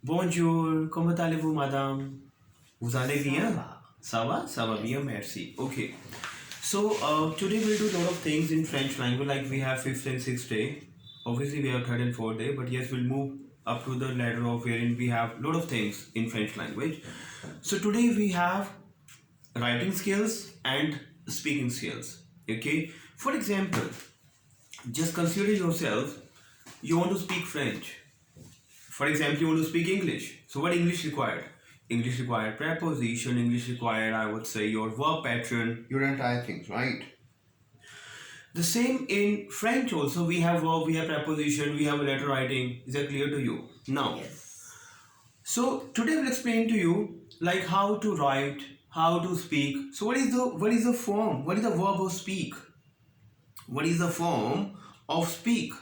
Bonjour, comment allez-vous, madame? Vous allez bien? Ça va? Ça va bien, merci. Okay. So, today we'll do a lot of things in French language, like we have fifth and sixth day. Obviously, we have third and fourth day, but yes, we'll move up to the ladder of wherein we have a lot of things in French language. So, today we have writing skills and speaking skills. Okay. For example, just consider yourself, you want to speak French. For example, you want to speak English. So what English required? English required preposition, English required, I would say, your verb pattern, your entire things, right? The same in French also. We have verb, we have preposition, we have a letter writing. Is that clear to you? Now, Yes. so today we'll explain to you like how to write, how to speak. So what is the form? What is the verb of speak? What is the form of speak?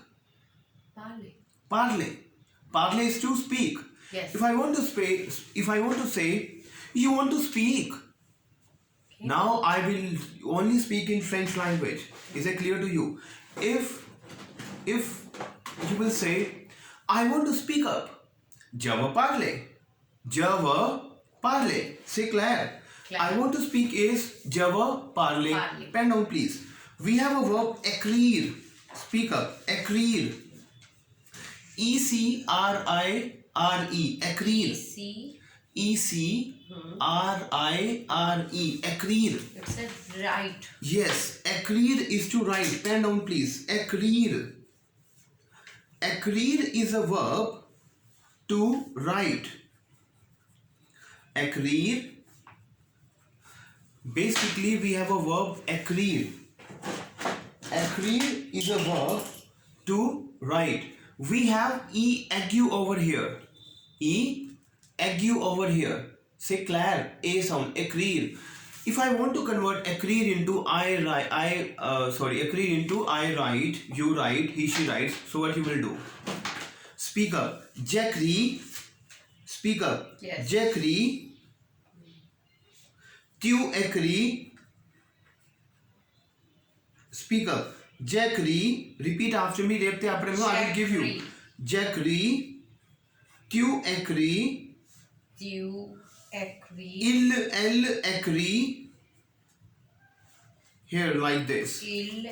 Parley. Parley. Parley is to speak. Yes. If I want to say, you want to speak. Okay. Now I will only speak in French language. Is that clear to you? If you will say, I want to speak up. Je veux parler. Je veux parler. C'est clair. Clair. I want to speak is je veux parler. Parler. Pen down please. We have a verb écrire. Speak up. Écrire. ECRIRE. Écrire. C. ECRIRE. Écrire. It says right. Yes, écrire is to write. Pen down please. Écrire. Écrire is a verb to write. Écrire. Basically, we have a verb écrire. Écrire is a verb to write. We have aigu over here. Aigu over here. C'est clair. A sound. Écrire. If I want to convert écrire into écrire into I write, you write, he, she writes. So what you will do? Speak up. J'écris. Speak up. Yes. J'écris. Tu écris. Speak up. J'écris. Repeat after me. Repte apne mein. I will give you. J'écris. Tu écris. Tu écris. Elle écrit. Here like this. Il.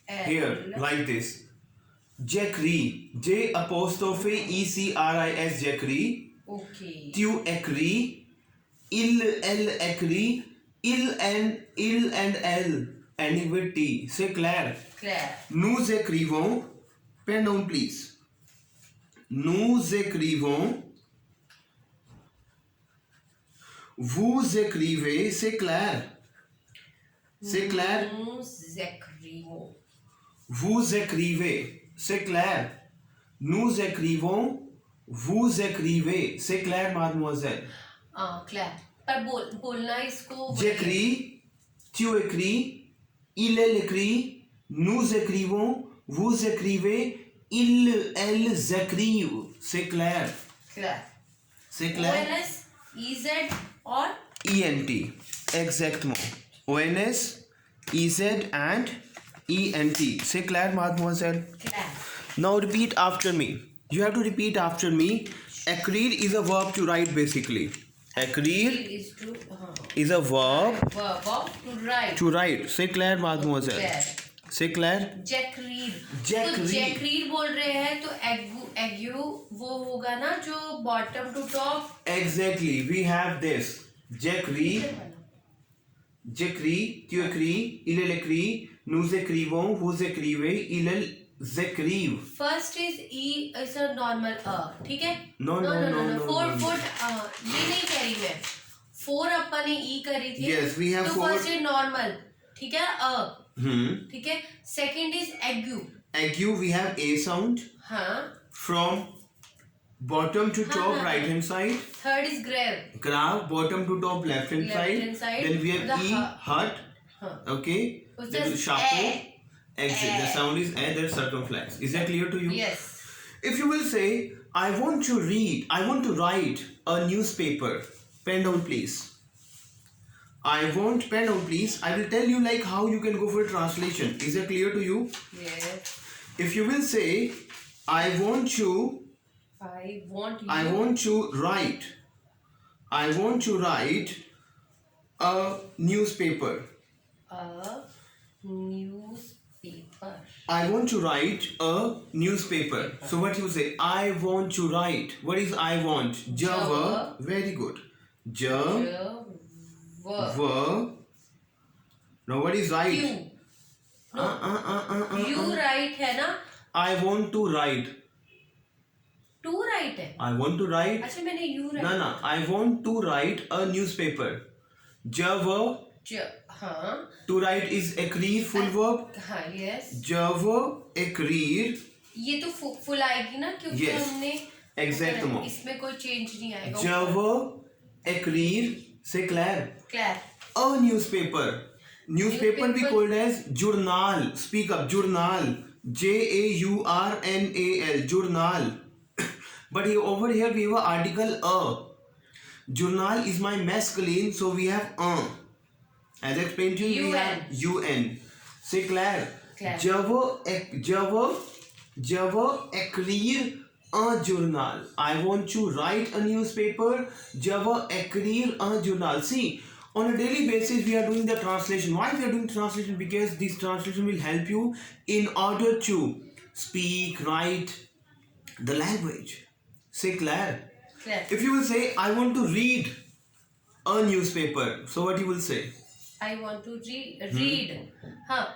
Here like this. J'écris. J apostrophe ECRIS. J'écris. Okay. Tu écris. Elle écrit. Il and elle. Ending with T. C'est clair. Clair. Nous écrivons. Pen down please. Nous écrivons. Vous écrivez. C'est clair. C'est clair. Nous écrivons. Vous écrivez. C'est clair. Nous écrivons. Vous écrivez. C'est clair, mademoiselle. Clair. पर बोलना इसको. J'écris. Tu écris. Il, elle écrit. Nous écrivons. Vous écrivez. Ils, elles écrivent. C'est clair. Clair. C'est clair. ONS, EZ और ENT. Exactement. ONS, EZ and ENT. C'est clair, mademoiselle? clair. Now repeat after me. You have to repeat after me. Écrire is a verb to write basically. Écrire Is to is a verb verb of to write. to write. C'est clair, mademoiselle? Clair. C'est clair? जैक्रीर. जैक्रीर. तो जैक्रीर बोल रहे हैं तो एग्यू वो होगा ना जो bottom to top. Exactly. We have this. J'écris. J'écris. Tu écris. Il écrit. Nous écrivons. Vous écrivez. Ils écrivent. First is E is a normal ठीक है. No. फोर ये नहीं कह रही मैं. फोर अपन ने ई करी थी. Yes, we have तो four. First is normal. ठीक है. ठीक है. सेकंड इज एग्यू. Aigu, we have A sound. हाँ. From bottom to top हाँ. right hand side. Third is grave. Graph bottom to top left hand Left-hand side. Then we have The E hut. हाँ. Okay. It's Then just chapeau. A. Exit. The sound is A. That's circumflex. Is that clear to you? Yes. If you will say, I want to read, I want to write a newspaper. Pen down, please. I want pen down, please. I will tell you like how you can go for translation. Is that clear to you? Yes. If you will say, I want to I want you. I want to write. I want to write a newspaper. A newspaper. I want to write a newspaper. So what you say? I want to write. What is I want? Java. Very good. Java. Now what is write? You. No. You write है ना? I want to write. To write है. I want to write. अच्छा मैंने you write. No. I want to write a newspaper. Java. हाँ. To write is ekrir full verb. हाँ yes. Java ekrir. ये तो full आएगी ना क्योंकि Yes. हमने Exactement. इसमें कोई change नहीं आएगा. Java ekrir से Claire. Claire. A newspaper. Newspaper be called as journal. Speak up. Journal. Journal. Journal. But here, over here we have an article a. Journal is my masculine, so we have a. As I explained to you, we have un. Say Claire. Java ekrir a journal. I want to write a newspaper. Java ekrir a journal. See, on a daily basis we are doing the translation. Why we are doing translation? Because this translation will help you in order to speak, write the language. Say Claire. Claire. If you will say I want to read a newspaper, so what you will say? I want to read. हाँ.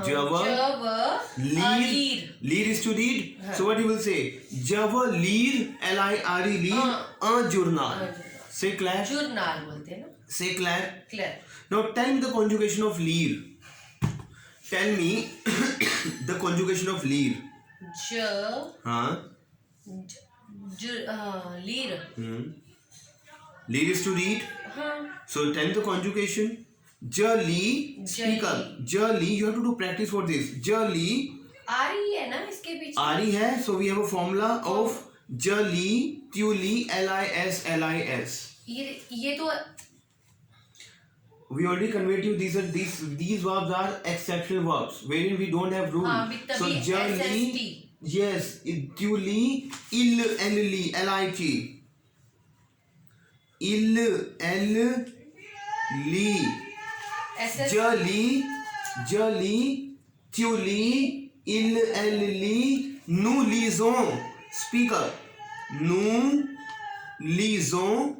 Java. Lead. Lead is to read. So what you will say? Java lead. Lire lead. A journal. Say Claire. Journal बोलते हैं ना. Say Claire. Claire. Now tell me the conjugation of lead. Tell me the conjugation of lead. हाँ. Lead. Lead is to read. हाँ. So tell me the conjugation. Jali. Speak up. Jali. You have to do practice for this. Jali. आरी है ना इसके पीछे. आरी है. So we have a formula of Jali. Tuli. Lis. ये तो We already conveyed you these verbs are exceptional verbs wherein we don't have rule. हाँ, with So the Jali. SST. Yes. Tuli. Lit. Jali, tuli, nous lisons. Speak up. Nous lisons.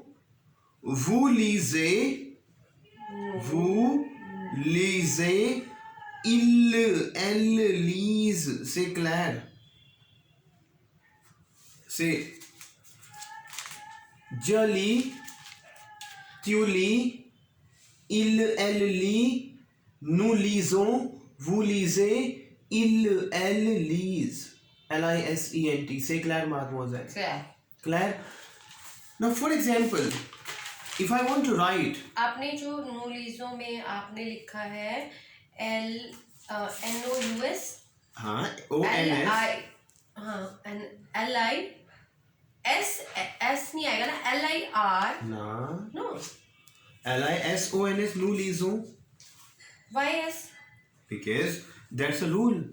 Vous lisez. Elles lisent. C'est clair. C'est Jali, tu lis, elle lit, nous lisons, vous lisez, elles lisent. L-I-S-E-N-T. Say Claire, mademoiselle. Claire. Now for example, if I want to write. आपने जो no लीजो में आपने लिखा है NOUS. हाँ. O-N-S. हाँ. S नहीं आएगा ना. LIR. ना. No. L-I-S-O-N-S. Nous lisons. Why S? Because that's a rule.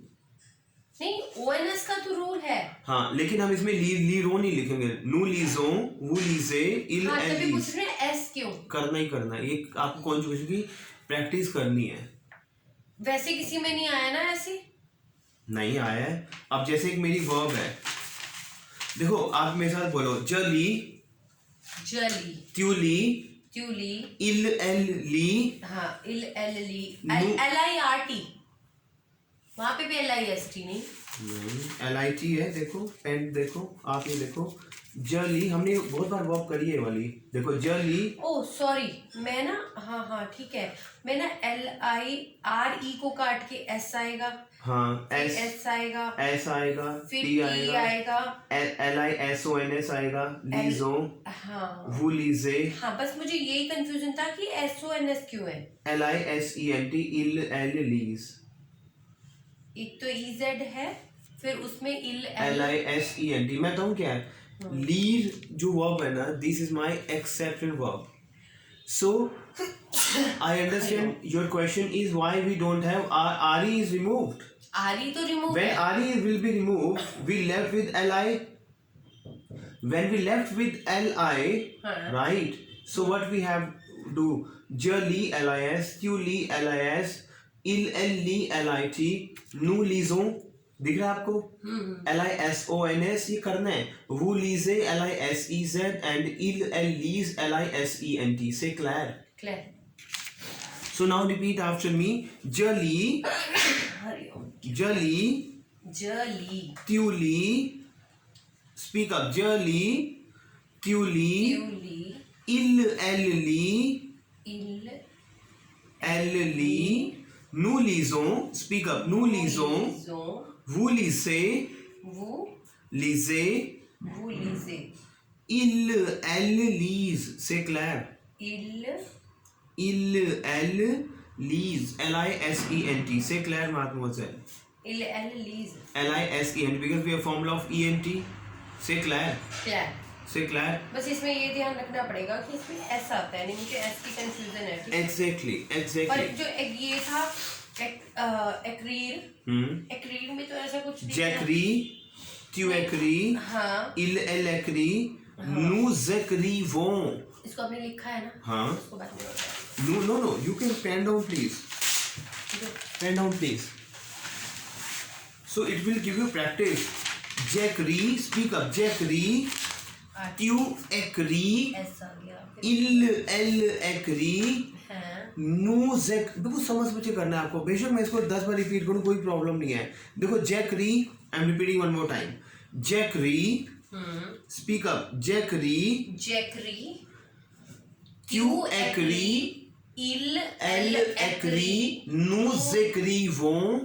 नहीं, ONS का तो रूल है. हाँ, लेकिन हम इसमें लीरो नहीं लिखेंगे. nous lisons, vous lisez, il हाँ, elle तभी lise. पूछ रहे हैं S क्यों? करना है. ये आपको कॉन्जुगेशन की प्रैक्टिस करनी है. वैसे किसी में नहीं आया ना ऐसे? नहीं आया है. अब जैसे एक मेरी वर्ब है. देखो, आप मेरे साथ बोलो. जली. त्यूली. il elle ली. हाँ, il elle ली. LIRT. वहाँ पे भी LIST नहीं. LIT है. देखो पेन देखो. आप ये देखो. जली हमने बहुत बार वर्ब करी है वाली. देखो जली. ओह सॉरी, मैं ना हाँ ठीक है. मैं ना LIRE को काट के S आएगा. हाँ. S आएगा. S आएगा. फिर T T आएगा. LISONS आएगा. लीजो. हाँ. vous lisez. हाँ, बस मुझे यही कंफ्यूजन था कि SONS क्यों है. LISENT il elle lise. एक तो EZ है, फिर उसमें LISENT. मैं बताऊँ क्या है. लीड जो वर्ब है ना, this is my exception verb. So I understand your question is why we don't have RE is removed. RE तो रिमूव When है. RE will be removed, we left with LI. when we left with li, हाँ. right? So what we have do? Jali lis, tu li lis, il li lit, nu lison, दिख रहा है आपको? LISONS ये करना है. Vous lisez LISEZ and il elle lise LISENT. Say clair. Claire. So now repeat after me. Jali, Hariom. jali, जली. tuli. Speak up. Jali, tuli, ट्यूली. il elle li, इल. elle li, nous lisons. Speak up. Nous lisons. लिजों. Vous lisez, वो. lisez. वो लिजे. Il elle lise. C'est clair. इल. Il elle lise. LISENT. C'est clair, mademoiselle. इल एल लीज. LISENT because we have formula of ENT. C'est clair. क्लैर. C'est clair. बस इसमें ये ध्यान रखना पड़ेगा कि इसमें एस आता है, नहीं मुझे एस की कंफ्यूजन है. ठीक है? Exactly. पर Exactly. जो ये था एक्रीर. एक्रीर में तो ऐसा कुछ नहीं है. J'écris. Tu écris. हाँ. Elle écrit. Nous écrivons. इसको आपने लिखा है ना? हाँ. इसको बाद में बताया. No. You can pen down, please. Pen down, please. So it will give you practice. J'écris. Speak up. J'écris. Tu écris. S आ गया. elle écrit. हाँ. देखो समझ करना है आपको. बेशक मैं इसको 10 बार रिपीट करूँ कोई प्रॉब्लम नहीं है. देखो Zachary, I am repeating one more time. Zachary, speak up. Zachary, Zachary. tu écris, il elle écrit, nous écrivons,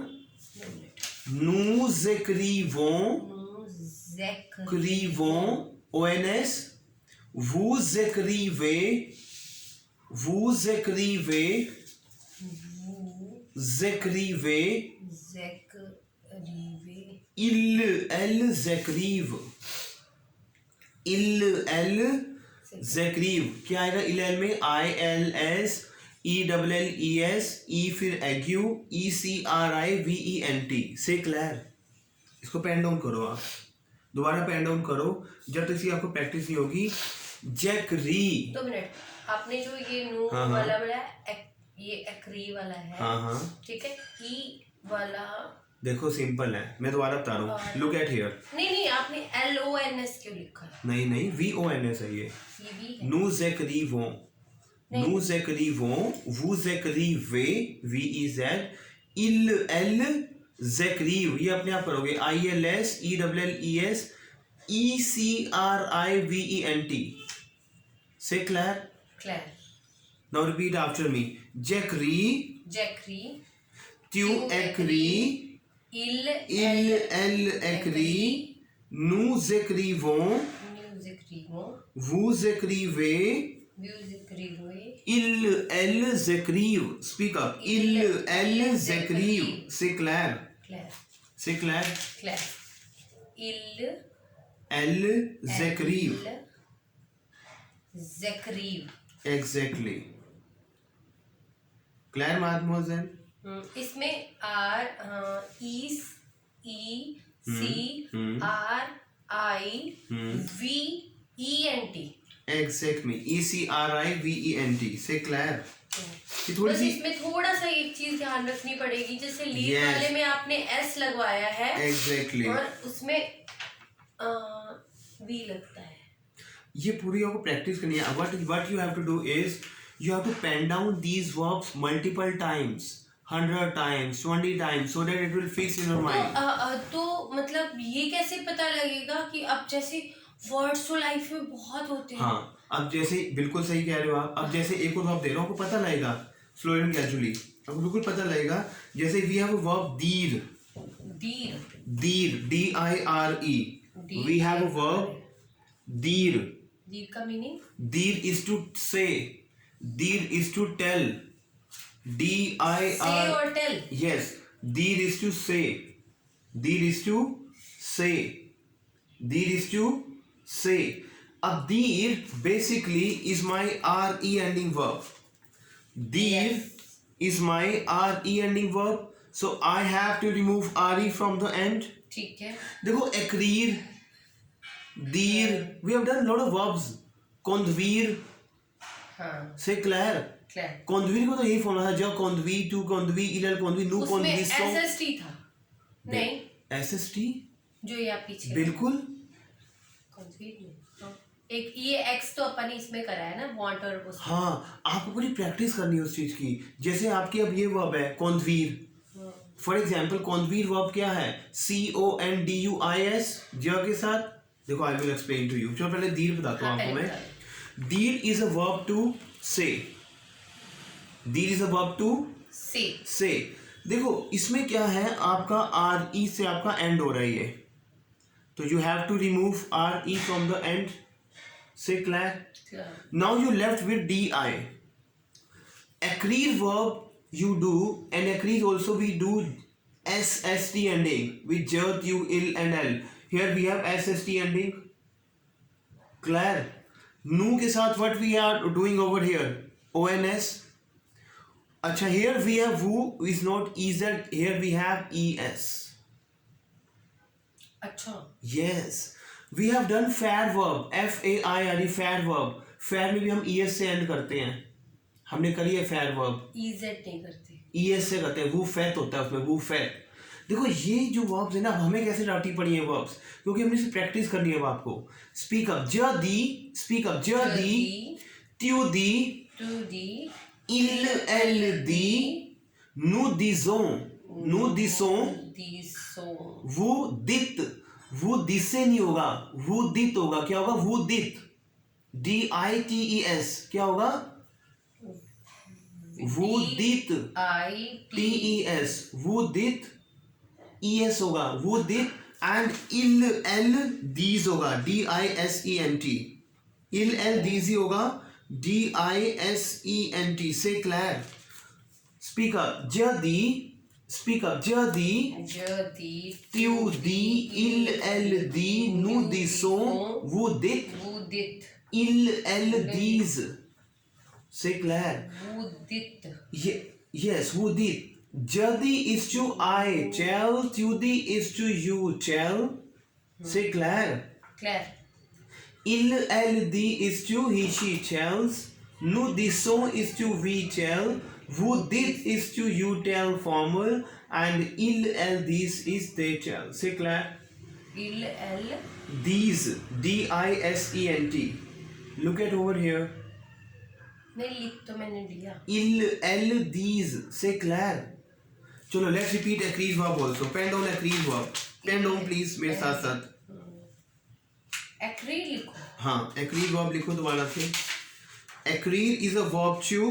ONS, vous écrivez, Zécrive. elles écrivent, क्या आएगा इल में? ILS ELLES E फिर एग्यू ECRIVENT. से क्लियर. इसको pen down करो आप. दोबारा pen down करो जब तक इसकी आपको प्रैक्टिस नहीं होगी. जैकरी. 2 मिनट. आपने जो ये नो हाँ. वाला बोला ये एक्री वाला है. हाँ. ठीक है. ई वाला देखो सिंपल है, मैं दोबारा बता रहा हूँ. Look at here. नहीं आपने LONS क्यों लिखा है? नहीं VONS है ये. भी है. Nous écrivons, vous écrivez, VEZ, elles écrivent, ये अपने आप करोगे. ILS ELLES ECRIVENT. से clear. Clear. Now repeat after me. J'écris, Zachary. tu écris, elle écrit, nous écrivons, vous écrivez, elles écrivent. Speak up. Elles écrivent. C'est clair. C'est clair. Clear. Elles écrivent. जैकरीव. Exactly. Claire, mademoiselle. इसमें R E C R I V E N T. Exactly. ECRIVENT. से clear. थोड़ी बस सी इसमें थोड़ा सा एक चीज ध्यान रखनी पड़ेगी. जैसे लीड Yes. वाले में आपने S लगवाया है. Exactly. और उसमें V लगता है. ये पूरी आपको प्रैक्टिस करनी है. What you have to do is you have to pen down these verbs multiple times, 100 times, 20 times, so that it will fix in your mind. तो मतलब ये कैसे पता लगेगा कि अब जैसे वर्ड्स तो लाइफ में बहुत होते हैं. हाँ, अब जैसे बिल्कुल सही कह रहे हो आप. अब जैसे एक और वर्ब दे रहा हूँ आपको पता लगेगा स्लोली एंड ग्रेजुअली. आपको बिल्कुल पता लगेगा. जैसे वी हैव अ वर्ब दीर. DIRE. We have a verb दीर. दीर का meaning? Deer is to say. Deer is to tell. DIR. Say or tell. Yes. Deer is to say. Deer is to say. Deer is to say. A deer basically is my RE ending verb. Deer is my RE ending verb. So I have to remove RE from the end. ठीक है. देखो एक्रीर Dir. We have done a lot of verbs. Conduire. हाँ Say Claire. Clear Conduire को तो यही formula था जब conduire, to conduire, il conduire, nous उसमें conduisons. SST था नहीं SST. जो ये आप पीछे बिल्कुल. कंफ्यूज में हाँ। एक ये एक्स तो अपन ने इसमें करा है ना वांट और वो हाँ, आपको पूरी प्रैक्टिस करनी है उस चीज की. जैसे आपके अब ये वर्ब है conduire. For example conduire verb क्या है? CONDUIS ज के साथ. देखो I will explain to you. चलो पहले दीर बताता हूँ आपको मैं. दीर इज अ वर्ब टू से. दीर इज अ वर्ब टू से. देखो इसमें क्या है, आपका आर ई से आपका एंड हो रहा है ये, तो you have to remove R E from the end. Say clear. Now you left with D I. एक्रीज verb you do, and acries also we do SST ending with j, u, il and l. Here we have SST ending. Clear. Nu के साथ what we are doing over here? ONS. अच्छा, here we have who is not EZ. Here we have ES. अच्छा Yes. We have done fair verb. FAIR fair verb. Fair में भी हम ES से end करते हैं. हमने करी है फेयर वर्ब. ईजेड नहीं करते, ईएस से करते हैं. वो फैत होता है उसमें, वो फैत. देखो ये जो वर्ब्स है ना, हमें कैसे डांटी पड़ी है वर्ब्स, क्योंकि हमने इसे प्रैक्टिस करनी है आपको. स्पीक अप ज दी, स्पीक अप ज दी, त्यू दी, टू दी, इल एल दी, नु दिसों, नु दिसों, दिसो वो दित. वो दिस से नहीं होगा, वो दित होगा. क्या होगा? वो दित. DITES. क्या होगा? वुदित. TES. वुदित. ES होगा, वुदित. एंड इल एल दीज होगा, DISENT. इल एल दीज होगा, DISENT. से क्लियर. स्पीक अप ज दी, स्पीक अप ज दी, त्यू दी, इल एल दी, नु दिसों, वुदित, वुदित, इल एल दीज. Say clear. वुदित. Yes, wudit. Jadi is to I, chel. Tudi is to you, chel. Say clear. Clear. Il, el, di is to he, she, chels. Nu, dison is to we, chel. Wudit is to you, tell, formal. And il, el, these is they, chel. Say clear. इल एल These, DISENT. Look at over here. नहीं लिख तो मैंने लिया. इल एल दीज. Say clear. चलो लेट्स रिपीट एक्रीज वर्ब आल्सो. पेन डाउन एक्रीज वर्ब. पेन डाउन प्लीज मेरे साथ साथ. एक्री लिखो. हाँ, एक्रीज वर्ब लिखो दोबारा से. एक्रीज is a verb to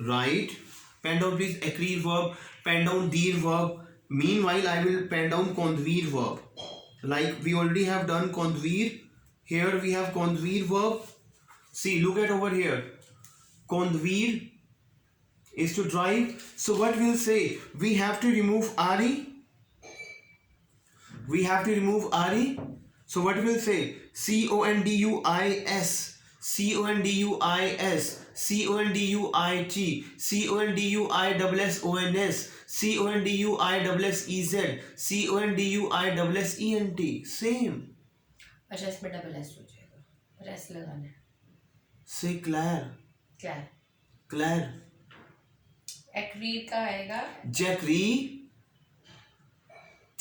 write. Pen down please एक्रीज वर्ब. पेन डाउन दीर verb. Meanwhile I will pen down conduire verb. Like we already have done conduire. Here we have conduire verb. See, look at over here. Conduire is to drive. So what we'll say? We have to remove RE. We have to remove RE. So what we'll say? CONDUIS. CONDUIS. CONDUIT. CONDUISSONS. CONDUISSEZ. CONDUISSENT. Same. अच्छा इसमें double S हो जाएगा, पर S लगाना है. Say Claire. Clear. Claire. Acrid का आएगा Jackery.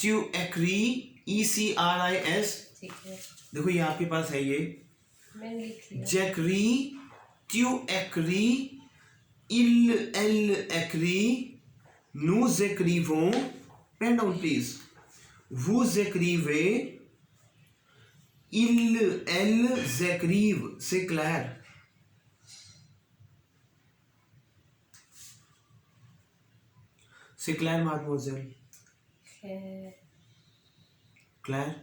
To agree. ECRIS. ठीक है, देखो ये आपके पास है ये. मैंने लिख लिया. Jackery. To agree. Il elle agree. Nous écrivons. Pen down please. Vous écrivez. Il elles écrivent. C'est clair. C'est clair, mademoiselle. Claire.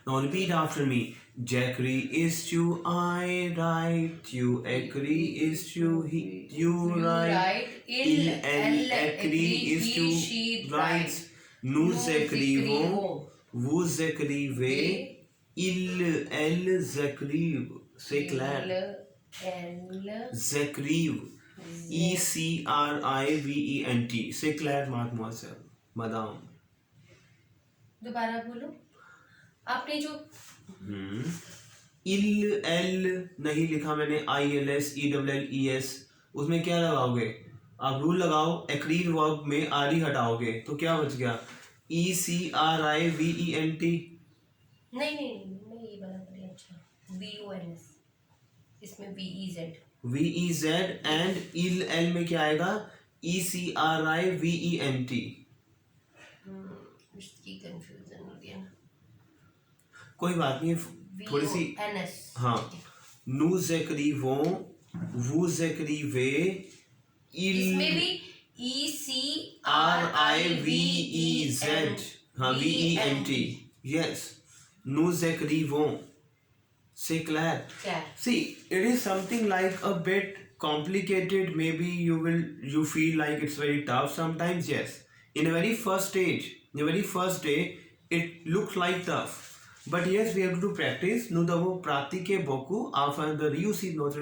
Now repeat after me. Jackery is to I write. You agree is to he. You write. Il elle agree is to writes. Nous écrivons. Vous écrivez. Il elles écrivent. Say Claire. L Zekriv. ECRIVENT. Say Claire, mademoiselle. Madame. दोबारा बोलो आपने जो इल L नहीं लिखा मैंने, ILS ELLES, उसमें क्या लगाओगे आप? रूल लगाओ, एक्रीर वर्ब में आर हटाओगे तो क्या बच गया? ECRIVENT. नहीं नहीं नहीं नहीं, ये वाला बढ़िया अच्छा VONS, इसमें VEZ VEZ. एंड इल एल में क्या आएगा? ECRIVENT. इसकी कंफ्यूजन हो गया ना। कोई बात नहीं, थोड़ी सी VONS हाँ. Nous écrivons, vous écrivez, इसमें il भी RIVEZ. हाँ, VENT. Yes. Nous écrivons. C'est clair. क्या See, it is something like a bit complicated. Maybe you feel like it's very tough sometimes. Yes. In a very first stage, in the very first day, it looks like tough. But yes, we have to do practice. Nous devons pratiquer beaucoup afin de réussir notre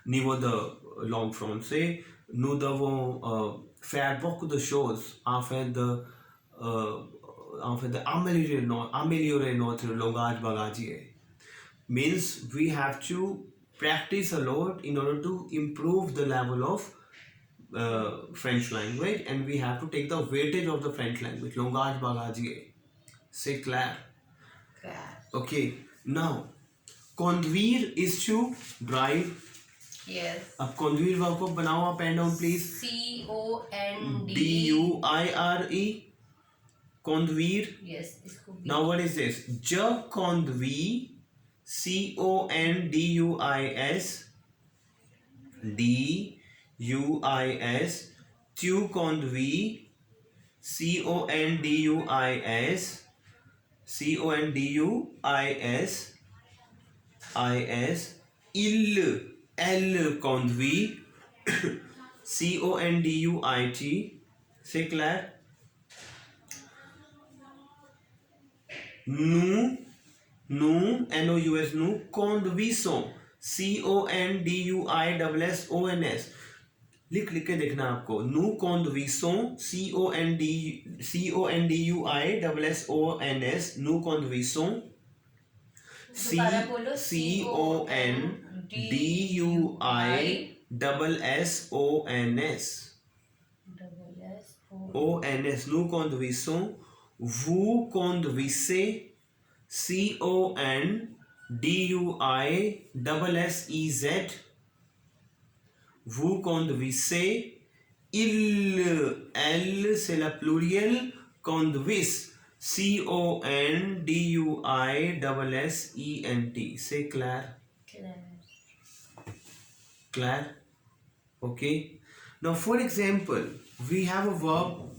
niveau de langue français. Nous devons faire beaucoup de choses afin d'améliorer notre langage bagagier. Means we have to practice a lot in order to improve the level of French language, and we have to take the weightage of the French language. Langage bagagier. C'est clair. Okay. Now, conduire is to drive. Yes. अब conduire verb को बनाओ आप pen down please. DUIRE. Conduire. Yes, इसको भी. Now what is this? Je conduis. CONDUIS. DUIS. Tu conduis. CONDUIS. CONDUIS. Elle conduit. CONDUIT. C'est clair? Nous, NOUS, nous conduisons. CONDUISSONS. लिख के देखना आपको. Nous conduisons. CONDUISSONS. Nous conduisons. दोबारा बोलो. CONDUISSONS. Nous conduisons. Vous conduisez. CONDUISSEZ. Vous conduisez. Elle, c'est la pluriel. Conduisent. CONDUISSENT. C'est clair? Clair? Okay. Now, for example, we have a verb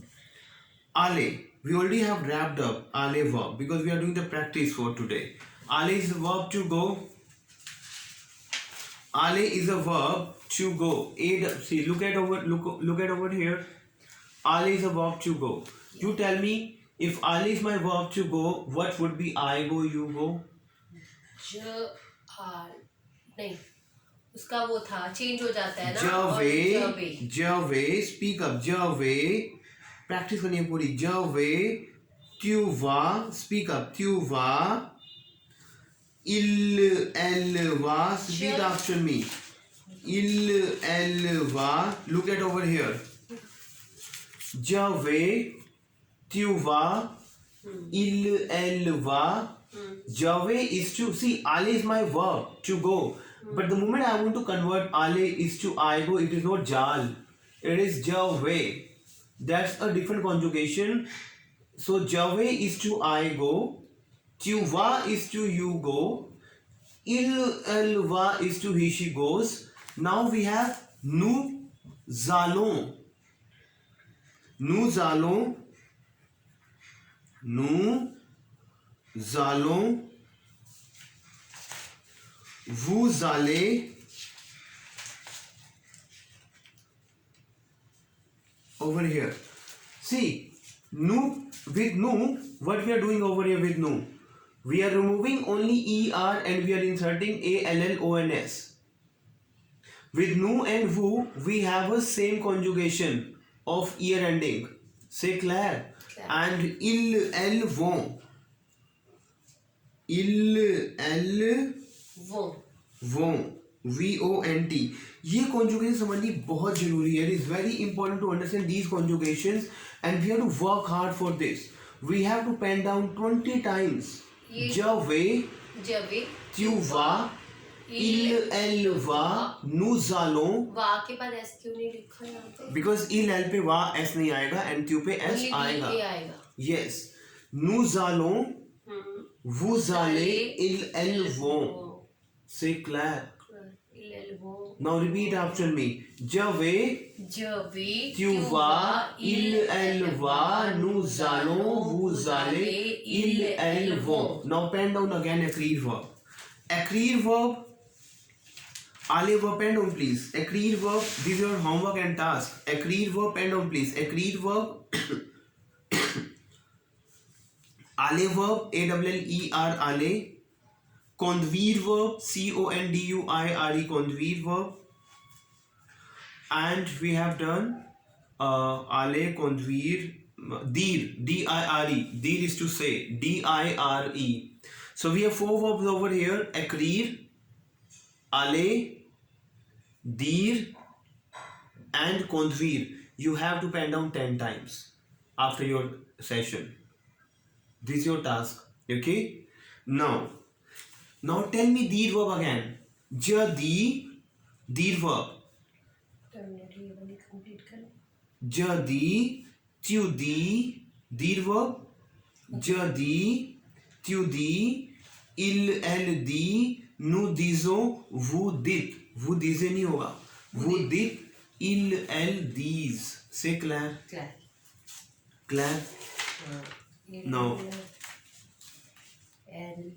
aller. We already have wrapped up aller verb because we are doing the practice for today. Aller is a verb to go. Aller is a verb to go. See, look at over here. Aller is a verb to go. You tell me, if aller is my verb to go, what would be I go, you go? नहीं, उसका वो था, change हो जाता है ना. Jave, speak up. Jave, practice करनी है पूरी. Jave, tu vas, speak up. Tu vas. Elle va, repeat after me. Elle va. Look at over here. Jave, tu vas. Elle va. Jave is to, see, aller is my verb, to go. But the moment I want to convert aller is to I go, it is not jal. It is jave. That's a different conjugation. So jave is to I go. Tu vas is to you go. Elle va is to he, she goes. Now we have nous allons. Nous allons. Nous allons. Vous allez. Over here. See, nous, with nous, what we are doing over here with nous? We are removing only ER and we are inserting ALLONS. With nu and vu, we have a same conjugation of ear ending. C'est clair. Clair. And elles vont. Elles Vont. vont. VONT. ये conjugation समझनी बहुत जरूरी है. It is very important to understand these conjugations and we have to work hard for this. We have to pen down 20 times. Je vais, tu vas, elles va, nous allons. वा के बाद S क्यों नहीं लिखा यहाँ पे? Because elles पे वा S नहीं आएगा and tu पे S Only आएगा. DA आएगा. Yes. Nous allons, vous allez, elles vont. C'est clair. Elles vont. Now repeat after me. Je vais, Je vais, tu vas, elles va, nous allons, vous allez, elles vont. Now pen down again accrete verb. Accrete verb. Alle verb pen down please. Accrete verb. This is your homework and task. Accrete verb pen down please. Accrete verb. Alle verb. ALLER alle. Conduire verb. CONDUIRE conduire verb. And we have done alle conduire dire DIRE. Dire is to say DIRE. So we have 4 verbs over here: acquire, aller, dire, and conduire. You have to pen down 10 times after your session. This is your task. Okay. Now tell me dire verb again. Je dis, dire verb. टर्मिनेटली ये वाली complete कर. Je dis, tu dis, dire verb. Je dis, tu dis, elle dit, nous disons, vous dites. Vous disiez नहीं होगा. Vous dites, elles disent. C'est clair? Clair. Clair? No. Elle.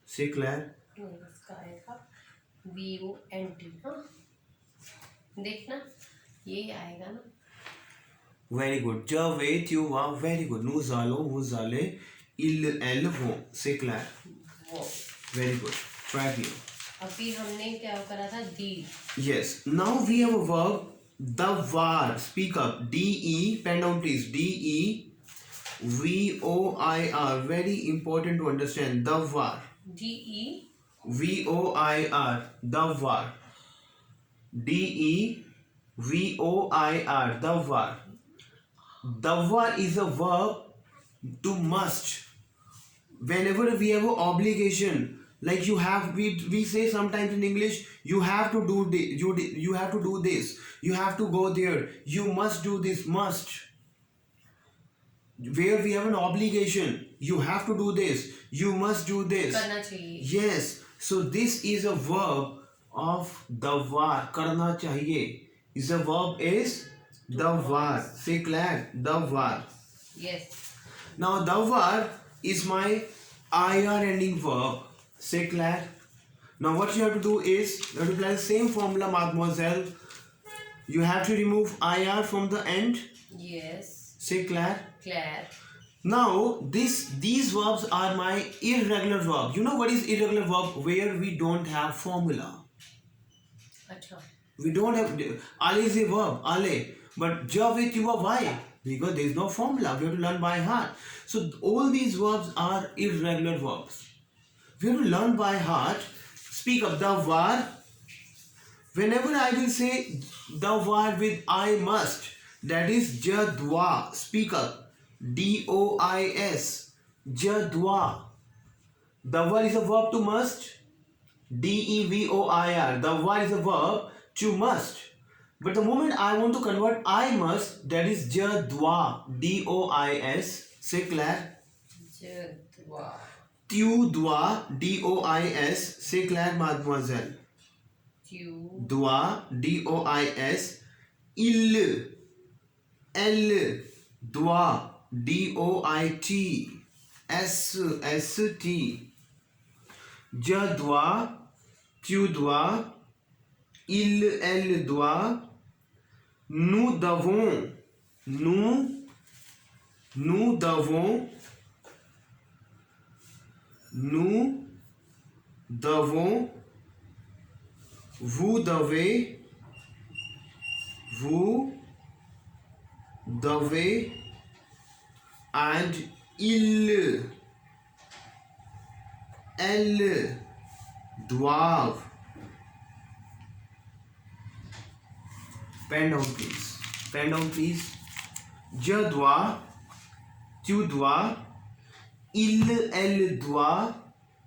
C'est clair? नहीं, इसका आएगा VONT. हाँ, देखना ये आएगा ना. Very good. Je vais, tu vas. Very good. Nous allons, vous allez, elles vont. C'est clair? वो Very good. Try here. अभी हमने क्या करा था? दी. Yes. Now we have a verb. The var. Speak up. DE. Pen down please. DE. VOIR. Very important to understand. The var. DE. VOIR. The var. DE. VOIR. The var. The var is a verb to must. Whenever we have an obligation, like you have, we say sometimes in English, you have to do this, you have to do this, you have to go there, you must do this, must. Where we have an obligation, you have to do this, you must do this. करना चाहिए. Yes. So this is a verb of the var. करना चाहिए. Is a verb is the var. Say clair. The var. Yes. Now the var is my IR ending verb. Say clair. Now what you have to do is you have to apply the same formula, mademoiselle. You have to remove IR from the end. Yes. Say clair. Clair. Now these verbs are my irregular verb. You know what is irregular verb? Where we don't have formula. अच्छा. We don't have. Ale is a verb. Ale. But je with you are why? Because there is no formula. We have to learn by heart. So all these verbs are irregular verbs. We have to learn by heart. Speak up the var. Whenever I will say the var with I must, that is je dois. Speak up. DOIS. Je dois. The var is a verb to must. DEVOIR. The var is a verb to must. But the moment I want to convert I must, that is je dois. DOIS. C'est clair? Je dois. Tu dois. DOIS. C'est clair, mademoiselle? Tu. Dois. DOIS. Il. Elle. Doit. DOIT. ST. Je dois. Tu dois. Elle doit. Nous devons. Nous, nous devons, nous devons, vous devez, vous devez, and ils, elles doivent. Pen down please. Pen down please. Je dois, tu dois, il, elle doit,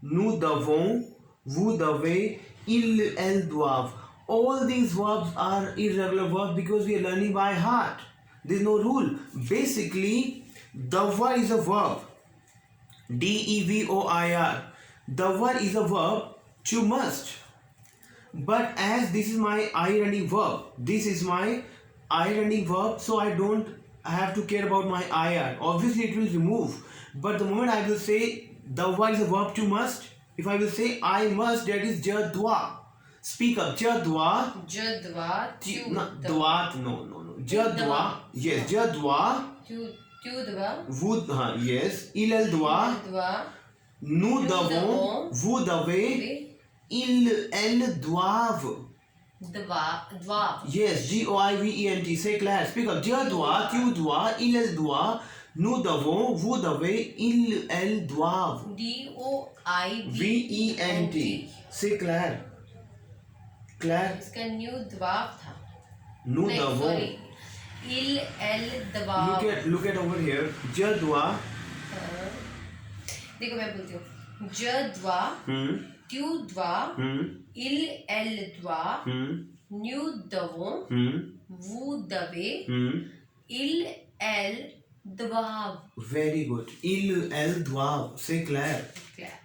nous devons, vous devez, ils, elles doivent. All these verbs are irregular verbs because we are learning by heart. There is no rule. Basically, devoir is a verb. DEVOIR. Devoir is a verb to must. But as this is my I running verb, so I don't have to care about my IR. Obviously, it will remove. But the moment I will say devoir is a verb to must, if I will say I must, that is je dois. Speak up. Je dois. Je dois. Tu dois. No. Je dois. Yes. Je dois. Tu dois. Vous. Yes. Il, elle doit. Nous devons. Vous devez. Ils, elles doivent. Doivent. Yes, DOIVENT. Say Claire. Speak up. Je dois, tu dois, il, elle doit, nous devons, vous devez, ils, elles doivent. DOIVENT. Say Claire. Claire. इसका new द्वाव था. Nous devons. Il, elle, द्वाव. Look at over here. Je dois. देखो मैं बोलती हूँ. Je dois. Tu dois, il, elle doit, nous devons, vous devez, il, elle doivent. Very good. Il, elle doivent. Say Claire. Claire.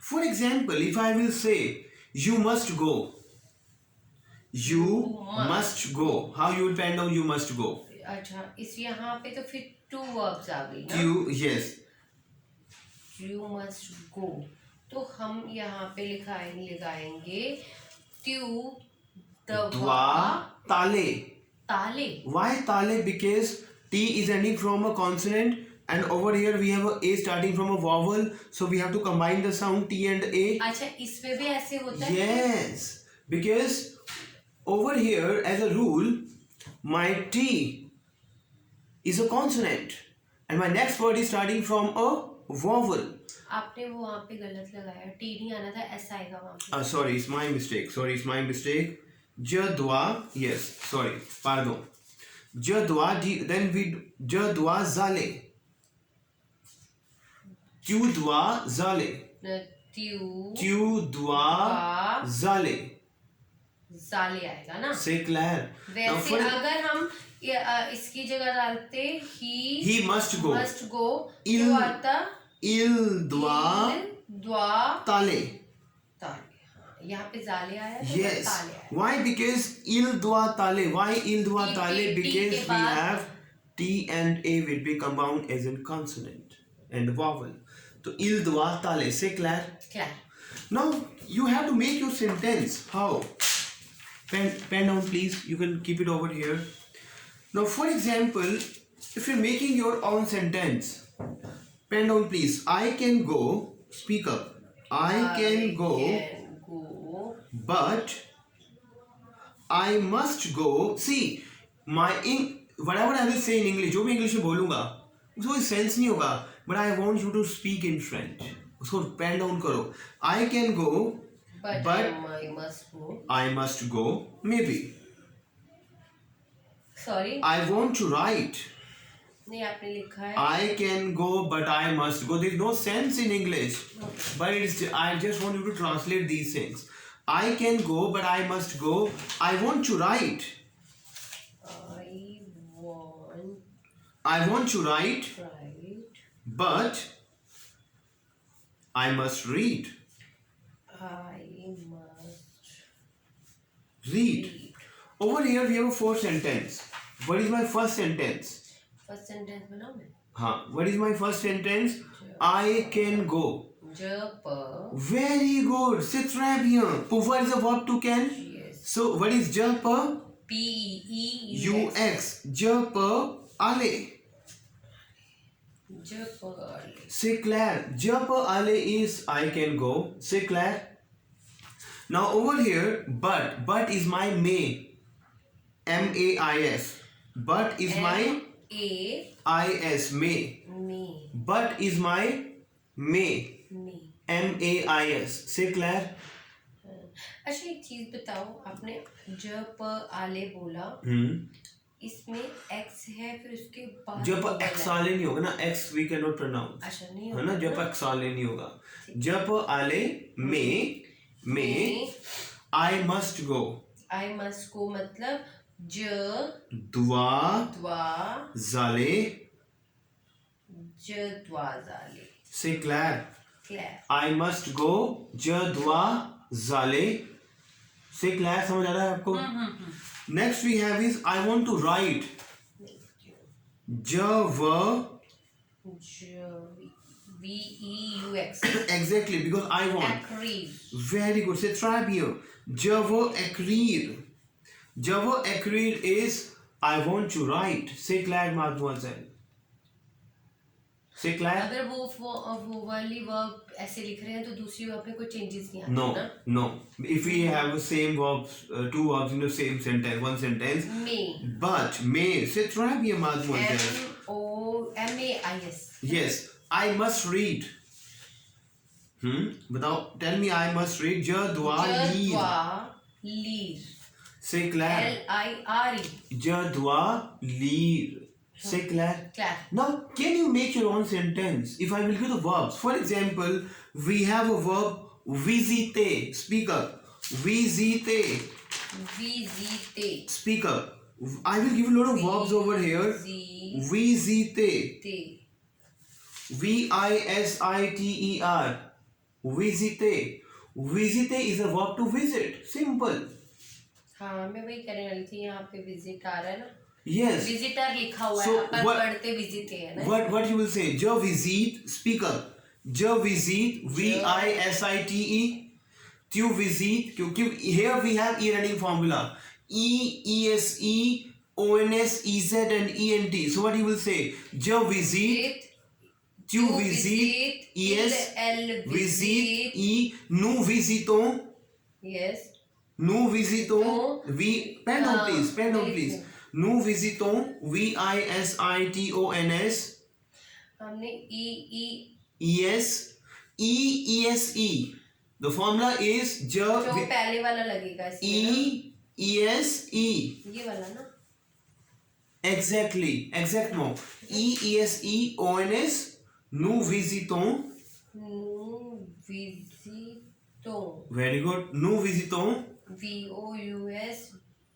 For example, if I will say, you must go. You must go. How you will pen down you must go? अच्छा, इस यहाँ पे तो फिर two verbs आ गई ना? You, yes. You must go. तो हम यहाँ पे लगाएंगे tu Dwa tale. Tale. Why tale? Because T is ending from a consonant and over here we have a A starting from a vowel, so we have to combine the sound T and A. अच्छा, इसमें भी ऐसे होता है? Yes, because over here as a rule my T is a consonant and my next word is starting from a vowel. आपने वो वहाँ पे गलत लगाया. T नहीं आना था, S आएगा वहाँ पे. Sorry, it's my mistake. Je dois, yes, sorry, pardon. Je dois, then je dois aller. Tu dois aller. Tu dois aller. Zale आएगा ना? C'est clair. वैसे अगर हम इसकी जगह डालते he must go. तो आता Il doit aller. यहाँ पे जाले आया तो Yes. ताले आया. Why? Because il doit aller. Why il doit aller? Because we have T and A will be compound as in consonant and vowel. So il doit aller. Say Claire. Claire. Now you have to make your sentence. How? Pen down please. You can keep it over here. Now for example, if you're making your own sentence, pen down please. I can go. Speak up. I can go. But I must go. See, whatever I will say in English, जो भी English में बोलूँगा, उसको कोई sense नहीं होगा. But I want you to speak in French. उसको pen down करो. I can go. But I must go. I must go. Maybe. Sorry. I want to write. नहीं आपने लिखा है. I can go, but I must go. There is no sense in English. Okay. But I just want you to translate these things. I can go, but I must go. I want to write. I want to write. But I must read. I must read. Over here we have a fourth sentence. What is my first sentence? First sentence बनाओ मैं. हाँ. What is my first sentence? I can go. Very good. C'est très bien. Pouvoir is a verb to can. Yes. So what is je peux? P-E-U-X. U-X. Je peux आले. जब आले. Say Claire. जब आले is I can go. Say Claire. Now over here, but is my may. MAIS. But is my IS may. Me. But is my may. Me. MAIS. Say Claire. अच्छा एक चीज बताओ, आपने जब आले बोला, इसमें एक्स है फिर उसके बाद जब vowel एक्स है. आले नहीं होगा ना, X we can not pronounce, अच्छा नहीं है ना. होगा जब ना? एक्स आले नहीं होगा. जब आले में I must go. I must go मतलब ज दुआ द्वा जाले. ज द्वा जाले. से Claire. Clear. I must go ज दुआ जाले. से क्लैर. समझ आ रहा है आपको? Next we have is I want to write. ज व V E U X. Exactly because I want. एक्रीज. Very good. Say try here. Javo akrir. Javo akrir is I want to write. Say Claire, mademoiselle. Say Claire. अगर वो वाली verb ऐसे लिख रहे हैं तो दूसरी वर्ब में कोई चेंजेस नहीं आते No, ना. no. If we have the same verbs, two verbs in the same sentence, one sentence. May. But may. Say try here, mademoiselle. MAIS. Yes. I must read. बताओ. Tell me. I must read. ज दुआ Leer. Leer. Say Claire. LIRE. ज दुआ Leer. Say Claire. Clear. Now, can you make your own sentence? If I will give the verbs, for example, we have a verb visite. Speak up. Visite. विजिटे. Speak up. I will give you a lot of verbs over here. Visite. VISITER. Visite. Visite is a verb to visit. Simple. हाँ मैं वही कहने वाली थी, यहाँ पे visit आ रहा है ना. Yes. विजिटर लिखा हुआ So, है, अपन what- पढ़ते विजिट है ना. What you will say? ज visit. Speak up. ज visit. VISITE. Tu visit. क्योंकि here we have e-learning formula. ESE ONS EZ and ENT. So what you will say? ज visit. Tu visit. ES visit. E nous visitons. Yes. Nous visitons. No. Pen down please. Pen down wait. please. Nous visitons. VISITONS. हमने ई ES EESE. The formula is j जो पहले वाला लगेगा इसमें ना. EESE. ये वाला ना. Exactly. Exactement. EESEONS. Nous visitons. नो विजिटो. Very good. Nous visitons. VOUS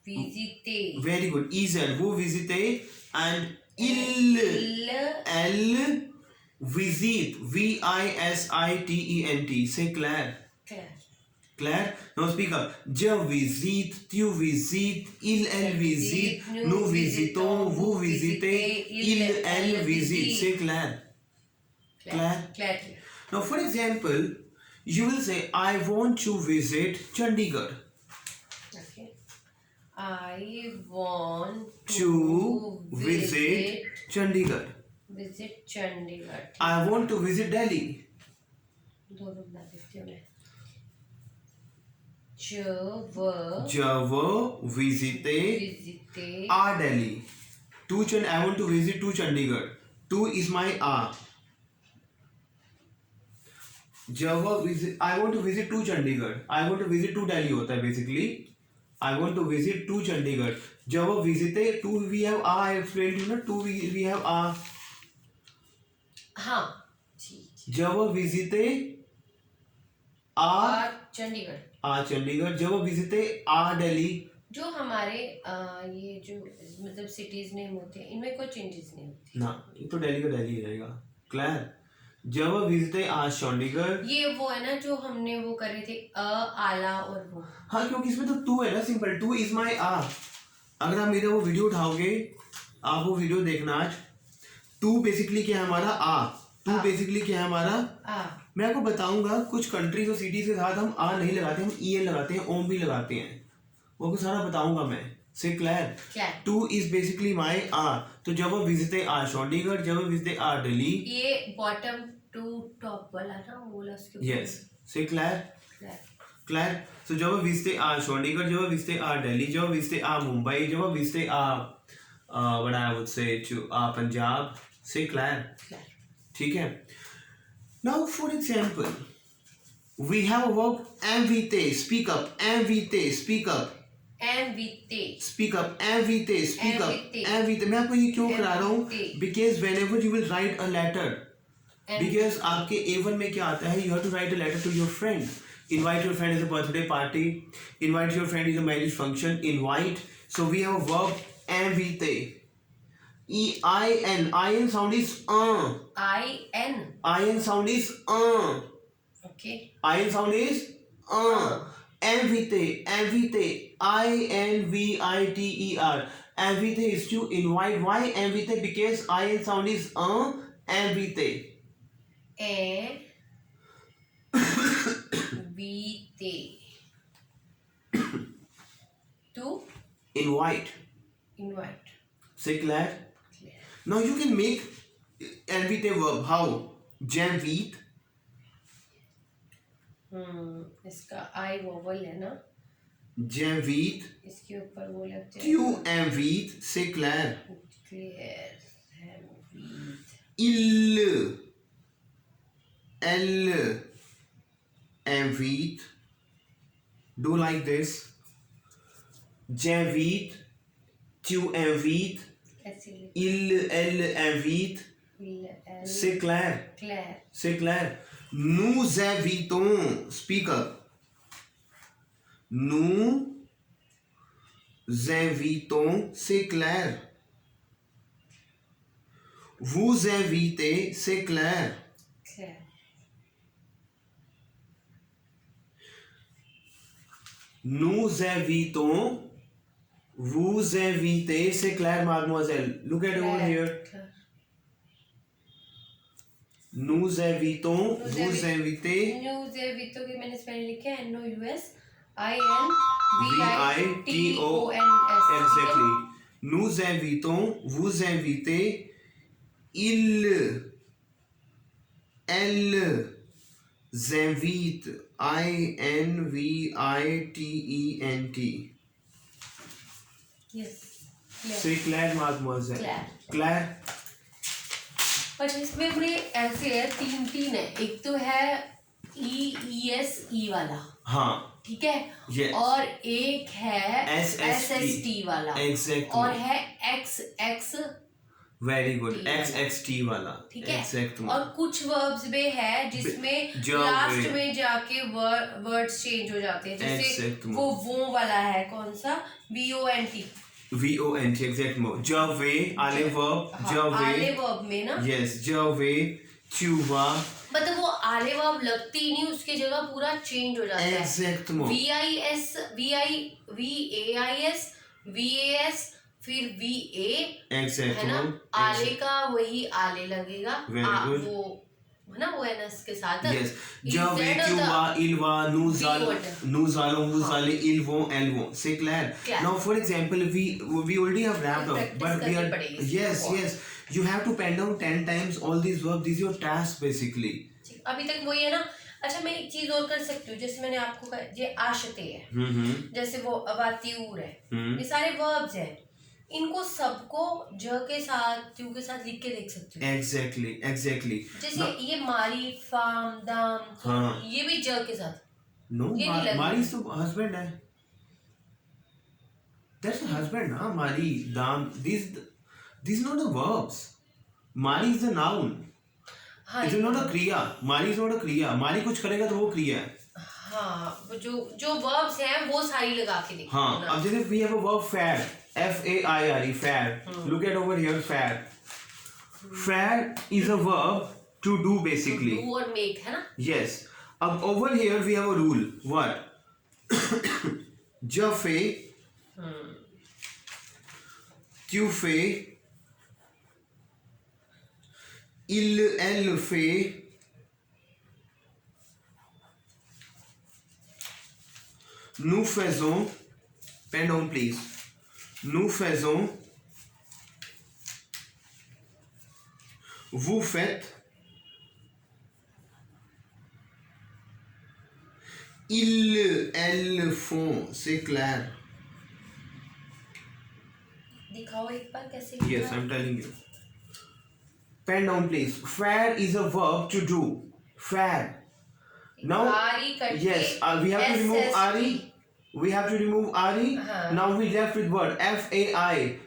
विजिटे. Very good. EZ. Vous visitez. And il. Elle visite. VISITENT. Say Claire. Claire. Now speak up. Je visite. Tu visites. Il, elle visite. Nous visitons. Vous visitez. Il, elle visite. Say Claire. Claire. Clear. Now for example, you will say I want to visit Chandigarh. Okay. I want To visit Chandigarh. visit Chandigarh. I want to visit Delhi. दोनों बना देती हूँ मैं. ज Je visiter विजिटे. a Delhi. I want to visit to Chandigarh. To is my a. I want to visit to Chandigarh. I want to visit to Delhi होता है basically. I want to visit to Chandigarh. जब visite to we have a. I explained you ना. To we have a. हाँ ठीक. जब visite a Chandigarh. Chandigarh. जब visite a Delhi. जो हमारे ये जो मतलब सिटीज नेम होते हैं इनमें कोई चेंजेस नहीं होते. ना ये तो दिल्ली का दिल्ली रहेगा. क्लियर. जब विजिटे आ चंडीगढ़. ये वो है ना जो हमने वो करे थे आला और वो. हाँ क्योंकि इसमें तो टू है ना. सिंपल. टू इज माई आ. अगर आप मेरा वो वीडियो उठाओगे, आप वो वीडियो देखना आज. टू बेसिकली क्या है हमारा आ. टू बेसिकली क्या है हमारा. मैं आपको बताऊंगा कुछ कंट्रीज और सिटीज के साथ हम आ नहीं लगाते, हम ई एन लगाते हैं, ओम भी लगाते हैं. वो आपको सारा बताऊंगा मैं. C'est clair? Clair. To is basically my are. तो जब वो विजिटे आ चंडीगढ़, जब वो विजिटे आ दिल्ली. ये बॉटम टू टॉप वाला ना, वो वाला उसके ऊपर. Yes. C'est clair? Clair. Clair? So जब वो विजिटे आ चंडीगढ़, जब वो विजिटे आ दिल्ली, जब वो विजिटे आ मुंबई, जब वो विजिटे आ what I would say to Punjab. C'est clair? Clair. ठीक है. Now for example, we have a verb invite. Speak up. Invite. Speak up. Invite. Speak up. Invite. Speak up. Invite. Invite. मैं आपको ये क्यों करा रहा हूँ? Invite. Because whenever you will write a letter, And because आपके A1 में क्या आता है? You have to write a letter to your friend. Invite your friend is a birthday party. Invite your friend is a marriage function. Invite. So we have a verb invite. E-I-N. I-N sound is I-N. I-N sound is Okay. I-N sound is invite. Invite. I-N-V-I-T-E-R. Invite is to invite. Why invite? Because I-N sound is invite. Invite. To Invite. invite. Say clear? Clear. Now you can make invite a verb. How? J'invite. इसका आई vowel है ना, J'invite. इसके ऊपर वो लग Tu invites. C'est clair? Clear. Il. Elle. Invite. Do like this. J'invite. Tu invites. ऐसे Il. Elle invite. C'est clair? Clear. C'est clair? Nous invitons. Speak up. Nous invitons. C'est clair? Vous invitez. C'est clair? Clear. Nous invitons. Vous invitez. C'est clair, mademoiselle? Look at over here. Nous invitons. Vous invitez. News Vuitton की मैंने spelling लिखा है NOUS INVITONS. Exactly. Nous invitons. Vous invitez. Il. Elle. Invite. INVITENT. Yes. C'est clair, mademoiselle? Clair. Clair? पर इसमें बड़े ऐसे है, तीन है. एक तो है EESE वाला, हाँ. ठीक है. Yes. और एक है SST SST वाला. Exactly. और है XX. Very good. T वाला. XXT वाला. ठीक है. Exactly. और कुछ वर्ब्स में है जिसमें जो लास्ट वे- में जाके वर्ड्स चेंज हो जाते हैं. जैसे Exactly. वो वाला है कौन सा, VONT. VONT exactement. Je vais, aller verb, je आले vais. वर्ब में ना, Yes, je vais, tu vas. मतलब वो आले वर्ब लगती ही नहीं, उसकी जगह पूरा चेंज हो जाता है. Exactement. VIS VAIS VAS फिर VA है ना. Exactement. आले का वही आले लगेगा. Very good. वो है ना, वो NS के साथ. Yes. Is Je vais, that tu the- vas, il va, nous allons, word. nous allons, vous allez, ils vont, elles vont. C'est clair. Clair. Now, for example, we already have wrapped up, Practice but we करनी are पड़ेगी इसकी yes, बहुत. yes. You have to pen down 10 times all these verbs. This is your task basically. अभी तक वही है ना. अच्छा, मैं एक चीज और कर सकती हूँ, जैसे मैंने आपको कहा ये आशते है, जैसे वो अवातियूर है, ये सारे वर्ब्स हैं. इनको सबको ज के साथ त्यू के साथ लिख के देख सकती हूँ. Exactly, exactly. जैसे ये मारी फाम दाम, तो हाँ. ये भी ज के साथ. No, ये नहीं लगेगा. Mari तो husband है. That's a husband, huh? Mari, dam. These are not the verbs. Mari is the noun. हाँ. It is not a kriya. Mari is not a kriya. Mari कुछ करेगा तो वो क्रिया है. हाँ, वो जो वर्ब्स हैं वो सारी लगा के देखो हाँ. ना. अब जैसे we have a verb fair. F-A-I-R-E. Fair. Look at over here. Fair. Fair is a verb to do basically. Do और मेक है ना. Yes. अब over here we have a rule. What? Je fais. Tu fais. Il, elle fait. Nous faisons. Pen down please. Nous faisons. Vous faites. Ils, elles font. C'est clair. दिखाओ एक बार कैसे Yes, लिखा है? I'm telling you. Pen down, please. Faire is a verb to do. Faire. Now, आरी करके yes, we have to remove SST. ari. We have to remove ari. हाँ. Now we left with word F A I.